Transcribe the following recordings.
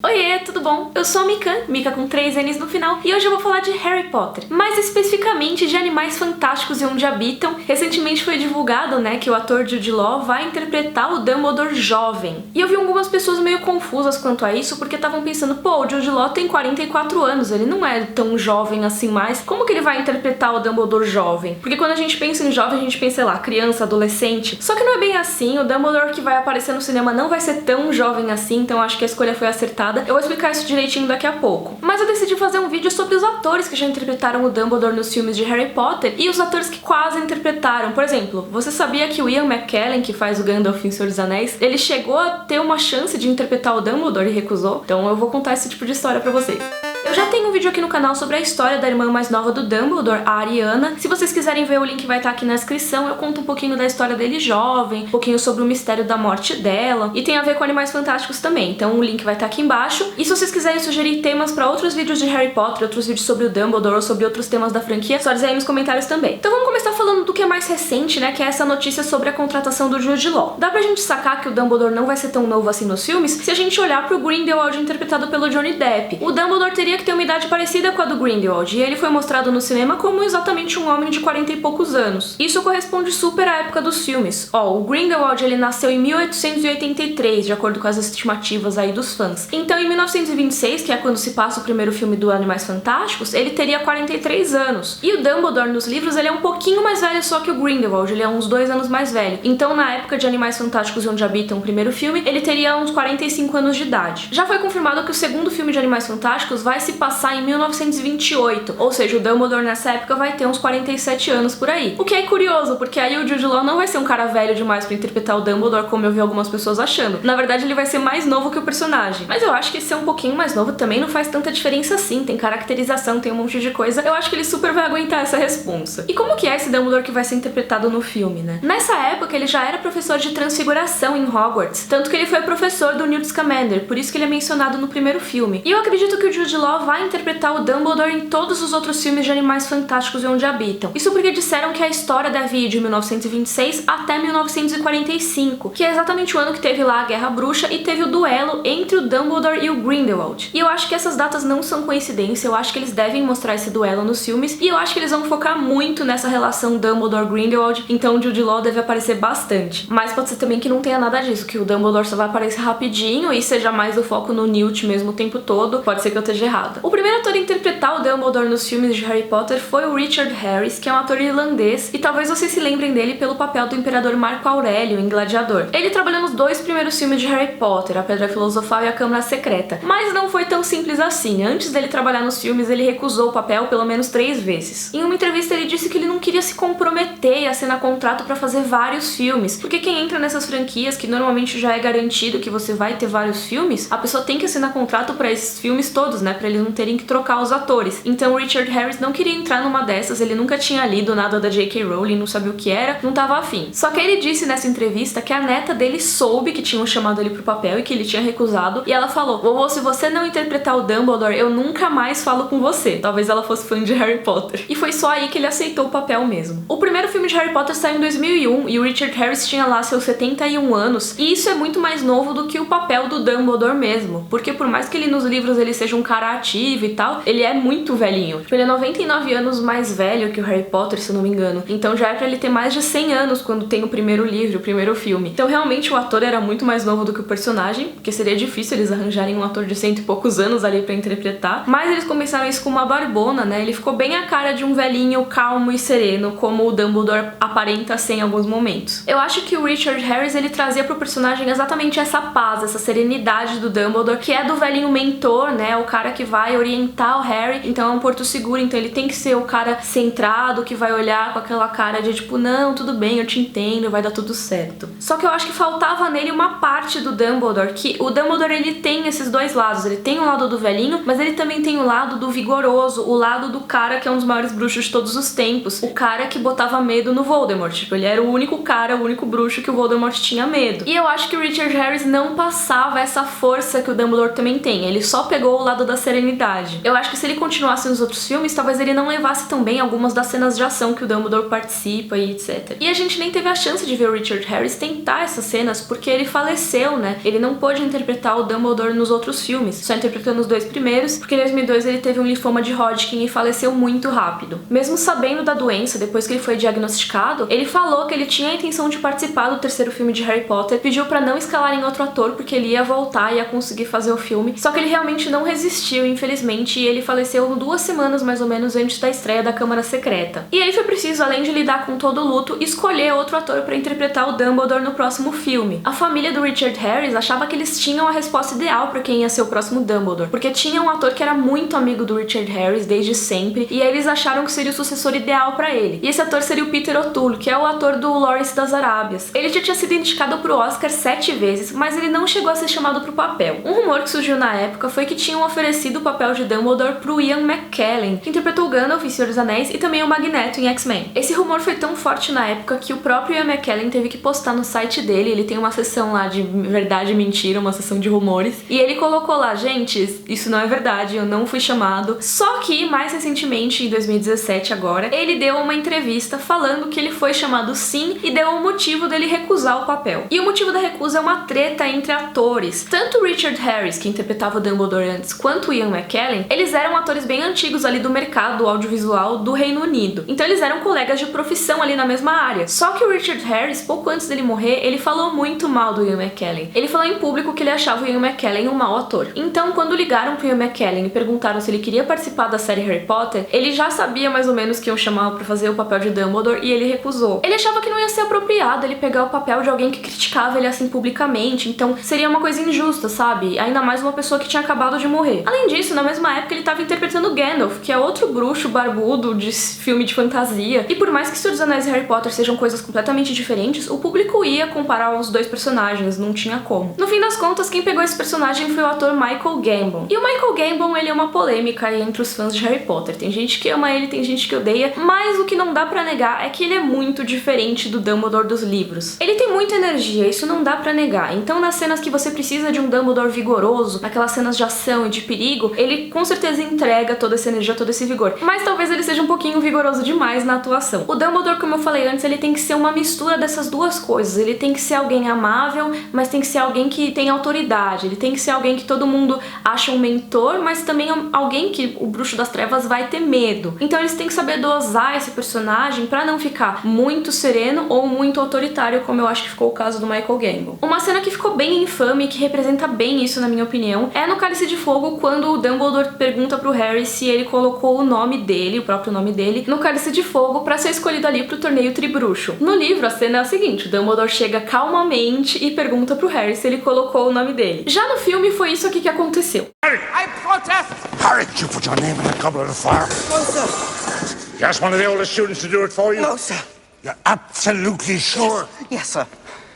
Oiê, tudo bom? Eu sou a Mika com 3 N's no final, e hoje eu vou falar de Harry Potter, mais especificamente de Animais Fantásticos e Onde Habitam. Recentemente foi divulgado, que o ator Jude Law vai interpretar o Dumbledore jovem. E eu vi algumas pessoas meio confusas quanto a isso, porque estavam pensando, pô, o Jude Law tem 44 anos, ele não é tão jovem assim mais, como que ele vai interpretar o Dumbledore jovem? Porque quando a gente pensa em jovem, a gente pensa, sei lá, criança, adolescente. Só que não é bem assim, o Dumbledore que vai aparecer no cinema não vai ser tão jovem assim, então acho que a escolha foi acertada. Eu vou explicar isso direitinho daqui a pouco. Mas eu decidi fazer um vídeo sobre os atores que já interpretaram o Dumbledore nos filmes de Harry Potter e os atores que quase interpretaram. Por exemplo, você sabia que o Ian McKellen, que faz o Gandalf em Senhor dos Anéis, ele chegou a ter uma chance de interpretar o Dumbledore e recusou? Então eu vou contar esse tipo de história pra vocês. Eu já tenho um vídeo aqui no canal sobre a história da irmã mais nova do Dumbledore, a Ariana. Se vocês quiserem ver, o link vai estar aqui na descrição. Eu conto um pouquinho da história dele jovem, um pouquinho sobre o mistério da morte dela, e tem a ver com Animais Fantásticos também, então o link vai estar aqui embaixo. E se vocês quiserem sugerir temas para outros vídeos de Harry Potter, outros vídeos sobre o Dumbledore ou sobre outros temas da franquia, só dizer aí nos comentários também. Então vamos começar falando do que é mais recente, que é essa notícia sobre a contratação do Jude Law. Dá pra gente sacar que o Dumbledore não vai ser tão novo assim nos filmes se a gente olhar pro Grindelwald interpretado pelo Johnny Depp. O Dumbledore teria que ter uma idade parecida com a do Grindelwald, e ele foi mostrado no cinema como exatamente um homem de 40 e poucos anos. Isso corresponde super à época dos filmes. O Grindelwald ele nasceu em 1883, de acordo com as estimativas aí dos fãs. Então em 1926, que é quando se passa o primeiro filme do Animais Fantásticos, ele teria 43 anos. E o Dumbledore nos livros ele é um pouquinho mais velho só que o Grindelwald, ele é uns 2 anos mais velho. Então na época de Animais Fantásticos e Onde Habitam, o primeiro filme, ele teria uns 45 anos de idade. Já foi confirmado que o segundo filme de Animais Fantásticos vai se passar em 1928, ou seja, o Dumbledore nessa época vai ter uns 47 anos por aí. O que é curioso, porque aí o Jude Law não vai ser um cara velho demais pra interpretar o Dumbledore, como eu vi algumas pessoas achando. Na verdade, ele vai ser mais novo que o personagem. Mas eu acho que ser um pouquinho mais novo também não faz tanta diferença assim, tem caracterização, tem um monte de coisa. Eu acho que ele super vai aguentar essa responsa. E como que é esse Dumbledore que vai ser interpretado no filme, Nessa época, ele já era professor de transfiguração em Hogwarts, tanto que ele foi professor do Newt Scamander, por isso que ele é mencionado no primeiro filme. E eu acredito que o Jude Law vai interpretar o Dumbledore em todos os outros filmes de Animais Fantásticos e Onde Habitam. Isso porque disseram que a história deve ir de 1926 até 1945, que é exatamente o ano que teve lá a Guerra Bruxa e teve o duelo entre o Dumbledore e o Grindelwald. E eu acho que essas datas não são coincidência, eu acho que eles devem mostrar esse duelo nos filmes, e eu acho que eles vão focar muito nessa relação Dumbledore-Grindelwald, então o Jude Law deve aparecer bastante. Mas pode ser também que não tenha nada disso, que o Dumbledore só vai aparecer rapidinho e seja mais o foco no Newt mesmo o tempo todo. Pode ser que eu esteja errada. O primeiro ator a interpretar o Dumbledore nos filmes de Harry Potter foi o Richard Harris, que é um ator irlandês, e talvez vocês se lembrem dele pelo papel do Imperador Marco Aurélio em Gladiador. Ele trabalhou nos 2 primeiros filmes de Harry Potter, A Pedra Filosofal e A Câmara Secreta, mas não foi tão simples assim. Antes dele trabalhar nos filmes, ele recusou o papel pelo menos 3 vezes. Em uma entrevista ele disse que ele não queria se comprometer e assinar contrato pra fazer vários filmes, porque quem entra nessas franquias, que normalmente já é garantido que você vai ter vários filmes, a pessoa tem que assinar contrato pra esses filmes todos, pra eles não terem que trocar os atores. Então o Richard Harris não queria entrar numa dessas, ele nunca tinha lido nada da J.K. Rowling, não sabia o que era, não tava afim. Só que ele disse nessa entrevista que a neta dele soube que tinham chamado ele pro papel e que ele tinha recusado, e ela falou: vovô, se você não interpretar o Dumbledore, eu nunca mais falo com você. Talvez ela fosse fã de Harry Potter. E foi só aí que ele aceitou o papel mesmo. O primeiro filme de Harry Potter saiu em 2001 e o Richard Harris tinha lá seus 71 anos, e isso é muito mais novo do que o papel do Dumbledore mesmo, porque por mais que ele nos livros ele seja um cara ativo e tal, ele é muito velhinho. Ele é 99 anos mais velho que o Harry Potter, se eu não me engano. Então já é pra ele ter mais de 100 anos quando tem o primeiro livro, o primeiro filme. Então realmente o ator era muito mais novo do que o personagem, porque seria difícil eles arranjarem um ator de 100 e poucos anos ali pra interpretar. Mas eles começaram isso com uma barbona, Ele ficou bem a cara de um velhinho calmo e sereno, como o Dumbledore aparenta ser em alguns momentos. Eu acho que o Richard Harris, ele trazia pro personagem exatamente essa paz, essa serenidade do Dumbledore, que é do velhinho mentor, o cara que vai orientar o Harry, então é um porto seguro, então ele tem que ser o cara centrado, que vai olhar com aquela cara de tipo, não, tudo bem, eu te entendo, vai dar tudo certo. Só que eu acho que faltava nele uma parte do Dumbledore, que o Dumbledore ele tem esses 2 lados, ele tem o lado do velhinho, mas ele também tem o lado do vigoroso, o lado do cara que é um dos maiores bruxos de todos os tempos, o cara cara que botava medo no Voldemort. Tipo, ele era o único cara, o único bruxo que o Voldemort tinha medo. E eu acho que o Richard Harris não passava essa força que o Dumbledore também tem. Ele só pegou o lado da serenidade. Eu acho que se ele continuasse nos outros filmes, talvez ele não levasse tão bem algumas das cenas de ação que o Dumbledore participa e etc. E a gente nem teve a chance de ver o Richard Harris tentar essas cenas porque ele faleceu, né? Ele não pôde interpretar o Dumbledore nos outros filmes, só interpretou nos 2 primeiros, porque em 2002 ele teve um linfoma de Hodgkin e faleceu muito rápido. Mesmo sabendo da doença, depois que ele foi diagnosticado, ele falou que ele tinha a intenção de participar do 3º filme de Harry Potter, pediu pra não escalarem outro ator porque ele ia voltar e ia conseguir fazer o filme, só que ele realmente não resistiu, infelizmente, e ele faleceu 2 semanas mais ou menos antes da estreia da Câmara Secreta. E aí foi preciso, além de lidar com todo o luto, escolher outro ator pra interpretar o Dumbledore no próximo filme. A família do Richard Harris achava que eles tinham a resposta ideal pra quem ia ser o próximo Dumbledore, porque tinha um ator que era muito amigo do Richard Harris desde sempre, e aí eles acharam que seria o sucessor ideal pra ele. E esse ator seria o Peter O'Toole, que é o ator do Lawrence das Arábias. Ele já tinha sido indicado pro Oscar 7 vezes, mas ele não chegou a ser chamado pro papel. Um rumor que surgiu na época foi que tinham oferecido o papel de Dumbledore pro Ian McKellen, que interpretou o Gandalf em Senhor dos Anéis e também o Magneto em X-Men. Esse rumor foi tão forte na época que o próprio Ian McKellen teve que postar no site dele, ele tem uma seção lá de verdade e mentira, uma seção de rumores, e ele colocou lá, gente, isso não é verdade, eu não fui chamado. Só que, mais recentemente, em 2017 agora, ele deu uma entrevista falando que ele foi chamado sim e deu um motivo dele recusar o papel. E o motivo da recusa é uma treta entre atores. Tanto o Richard Harris, que interpretava o Dumbledore antes, quanto o Ian McKellen, eles eram atores bem antigos ali do mercado audiovisual do Reino Unido. Então eles eram colegas de profissão ali na mesma área. Só que o Richard Harris, pouco antes dele morrer, ele falou muito mal do Ian McKellen. Ele falou em público que ele achava o Ian McKellen um mau ator. Então, quando ligaram pro Ian McKellen e perguntaram se ele queria participar da série Harry Potter, ele já sabia mais ou menos que iam chamar pra fazer o papel de Dumbledore e ele recusou. Ele achava que não ia ser apropriado ele pegar o papel de alguém que criticava ele assim publicamente, então seria uma coisa injusta, sabe? Ainda mais uma pessoa que tinha acabado de morrer. Além disso, na mesma época ele tava interpretando Gandalf, que é outro bruxo barbudo de filme de fantasia, e por mais que Senhor dos Anéis e Harry Potter sejam coisas completamente diferentes, o público ia comparar os 2 personagens, não tinha como. No fim das contas, quem pegou esse personagem foi o ator Michael Gambon. E o Michael Gambon, ele é uma polêmica entre os fãs de Harry Potter. Tem gente que ama ele, tem gente que odeia, mas o que não dá pra negar é que ele é muito diferente do Dumbledore dos livros. Ele tem muita energia, isso não dá pra negar. Então, nas cenas que você precisa de um Dumbledore vigoroso, naquelas cenas de ação e de perigo, ele com certeza entrega toda essa energia, todo esse vigor. Mas talvez ele seja um pouquinho vigoroso demais na atuação. O Dumbledore, como eu falei antes, ele tem que ser uma mistura dessas duas coisas. Ele tem que ser alguém amável, mas tem que ser alguém que tem autoridade. Ele tem que ser alguém que todo mundo acha um mentor, mas também alguém que o Bruxo das Trevas vai ter medo. Então eles têm que saber dosar esse personagem pra não ficar muito sereno ou muito autoritário, como eu acho que ficou o caso do Michael Gambon. Uma cena que ficou bem infame e que representa bem isso, na minha opinião, é no Cálice de Fogo, quando o Dumbledore pergunta pro Harry se ele colocou o nome dele, o próprio nome dele, no Cálice de Fogo pra ser escolhido ali pro torneio Tribruxo. No livro, a cena é a seguinte: o Dumbledore chega calmamente e pergunta pro Harry se ele colocou o nome dele. Já no filme, foi isso aqui que aconteceu. Harry, I protest! Harry, did you put your name in the goblet of fire? No, sir. You asked one of the oldest students to do it for you? No, sir. You're absolutely sure? Yes, sir.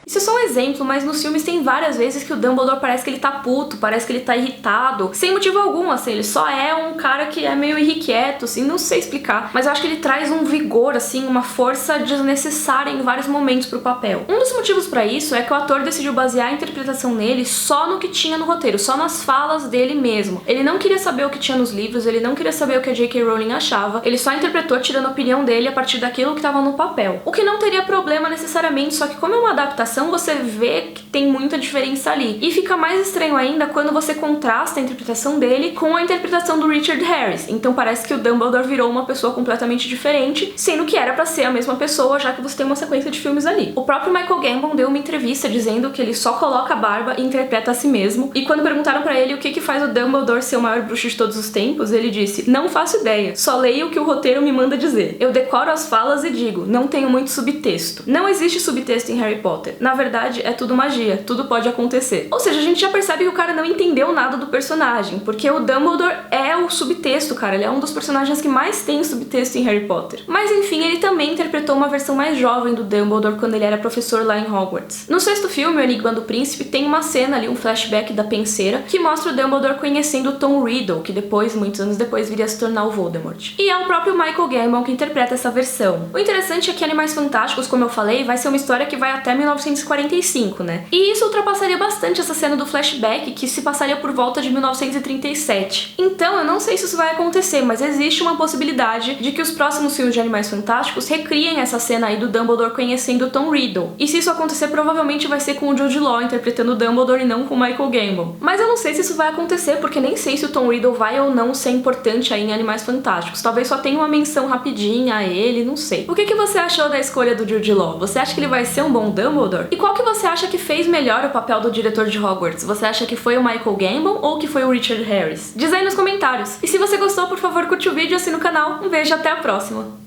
Isso é só um exemplo, mas nos filmes tem várias vezes que o Dumbledore parece que ele tá puto, parece que ele tá irritado, sem motivo algum, assim, ele só é um cara que é meio irrequieto, assim, não sei explicar, mas eu acho que ele traz um vigor, assim, uma força desnecessária em vários momentos pro papel. Um dos motivos pra isso é que o ator decidiu basear a interpretação nele só no que tinha no roteiro, só nas falas dele mesmo. Ele não queria saber o que tinha nos livros, ele não queria saber o que a J.K. Rowling achava, ele só interpretou tirando a opinião dele a partir daquilo que tava no papel. O que não teria problema necessariamente, só que como é uma adaptação, você vê que tem muita diferença ali. E fica mais estranho ainda quando você contrasta a interpretação dele com a interpretação do Richard Harris. Então parece que o Dumbledore virou uma pessoa completamente diferente, sendo que era pra ser a mesma pessoa, já que você tem uma sequência de filmes ali. O próprio Michael Gambon deu uma entrevista dizendo que ele só coloca a barba e interpreta a si mesmo. E quando perguntaram pra ele o que faz o Dumbledore ser o maior bruxo de todos os tempos, ele disse: "Não faço ideia, só leio o que o roteiro me manda dizer. Eu decoro as falas e digo, não tenho muito subtexto. Não existe subtexto em Harry Potter. Na verdade, é tudo magia, tudo pode acontecer. Ou seja, a gente já percebe que o cara não entendeu nada do personagem, porque o Dumbledore é o subtexto, cara, ele é um dos personagens que mais tem subtexto em Harry Potter. Mas enfim, ele também interpretou uma versão mais jovem do Dumbledore quando ele era professor lá em Hogwarts. No sexto filme, O Enigma do Príncipe, tem uma cena ali, um flashback da penseira, que mostra o Dumbledore conhecendo o Tom Riddle, que depois, muitos anos depois, viria a se tornar o Voldemort. E é o próprio Michael Gambon que interpreta essa versão. O interessante é que Animais Fantásticos, como eu falei, vai ser uma história que vai até 1945, né? E isso ultrapassaria bastante essa cena do flashback, que se passaria por volta de 1937. Então, eu não sei se isso vai acontecer, mas existe uma possibilidade de que os próximos filmes de Animais Fantásticos recriem essa cena aí do Dumbledore conhecendo o Tom Riddle. E se isso acontecer, provavelmente vai ser com o Jude Law interpretando o Dumbledore e não com o Michael Gambon. Mas eu não sei se isso vai acontecer, porque nem sei se o Tom Riddle vai ou não ser importante aí em Animais Fantásticos. Talvez só tenha uma menção rapidinha a ele, não sei. O que você achou da escolha do Jude Law? Você acha que ele vai ser um bom Dumbledore? E qual que você acha que fez melhor o papel do diretor de Hogwarts? Você acha que foi o Michael Gambon ou que foi o Richard Harris? Diz aí nos comentários. E se você gostou, por favor, curte o vídeo e assina o canal. Um beijo e até a próxima!